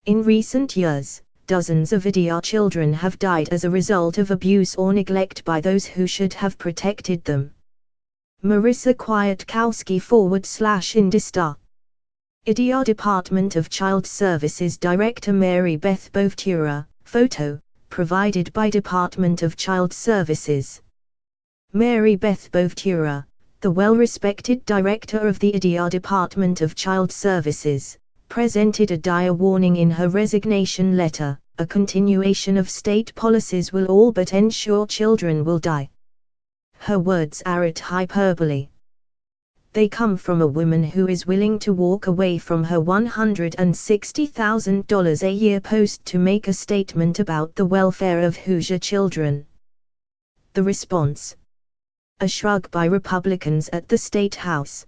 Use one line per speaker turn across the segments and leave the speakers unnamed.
In recent years, dozens of IDR children have died as a result of abuse or neglect by those who should have protected them. Marissa Kwiatkowski /Indistar. IDR Department of Child Services Director Mary Beth Bovtura, photo, provided by Department of Child Services. Mary Beth Bovtura, the well-respected director of the IDR Department of Child Services, presented a dire warning in her resignation letter: a continuation of state policies will all but ensure children will die. Her words are at hyperbole. They come from a woman who is willing to walk away from her $160,000 a year post to make a statement about the welfare of Hoosier children. The response? A shrug by Republicans at the State House.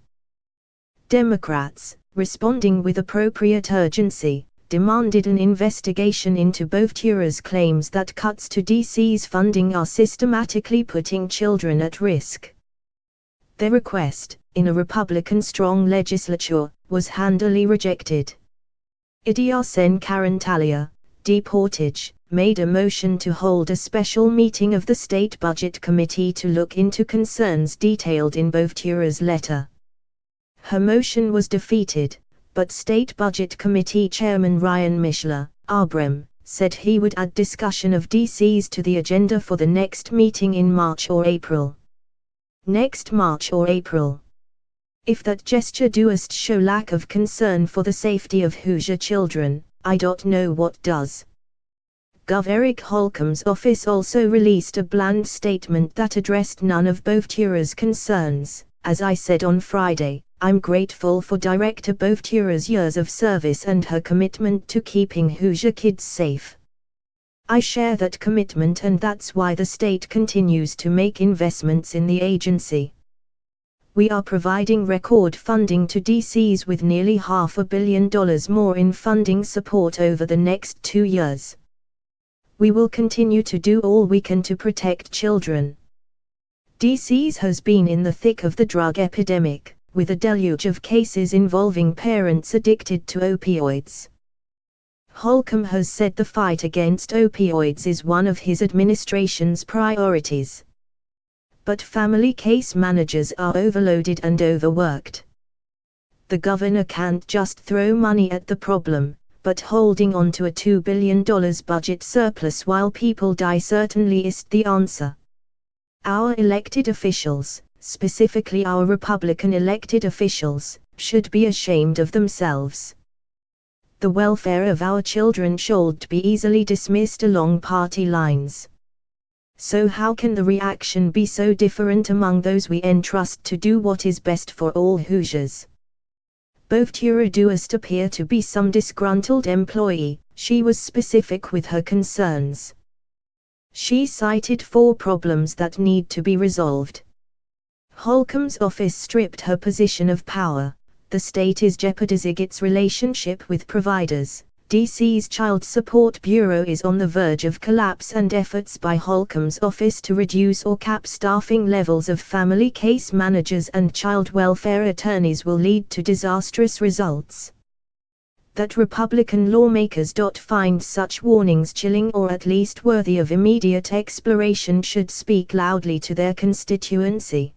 Democrats, responding with appropriate urgency, demanded an investigation into Bovtura's claims that cuts to DC's funding are systematically putting children at risk. Their request, in a Republican-strong legislature, was handily rejected. IDR Sen Karen Talia, D. Portage, made a motion to hold a special meeting of the State Budget Committee to look into concerns detailed in Bovtura's letter. Her motion was defeated, but State Budget Committee Chairman Ryan Mishler, Abram, said he would add discussion of DCs to the agenda for the next meeting in March or April. Next March or April. If that gesture doest show lack of concern for the safety of Hoosier children, I don't know what does. Gov. Eric Holcomb's office also released a bland statement that addressed none of Bovtura's concerns. As I said on Friday, I'm grateful for Director Bovtura's years of service and her commitment to keeping Hoosier kids safe. I share that commitment, and that's why the state continues to make investments in the agency. We are providing record funding to DCs with nearly $500 million more in funding support over the next 2 years. We will continue to do all we can to protect children. DC's has been in the thick of the drug epidemic, with a deluge of cases involving parents addicted to opioids. Holcomb has said the fight against opioids is one of his administration's priorities. But family case managers are overloaded and overworked. The governor can't just throw money at the problem, but holding on to a $2 billion budget surplus while people die certainly isn't the answer. Our elected officials, specifically our Republican elected officials, should be ashamed of themselves. The welfare of our children shouldn't be easily dismissed along party lines. So how can the reaction be so different among those we entrust to do what is best for all Hoosiers? Bovtura doest appear to be some disgruntled employee. She was specific with her concerns. She cited 4 problems that need to be resolved. Holcomb's office stripped her position of power. The state is jeopardizing its relationship with providers. DC's Child Support Bureau is on the verge of collapse, and efforts by Holcomb's office to reduce or cap staffing levels of family case managers and child welfare attorneys will lead to disastrous results. That Republican lawmakers find such warnings chilling or at least worthy of immediate exploration should speak loudly to their constituency.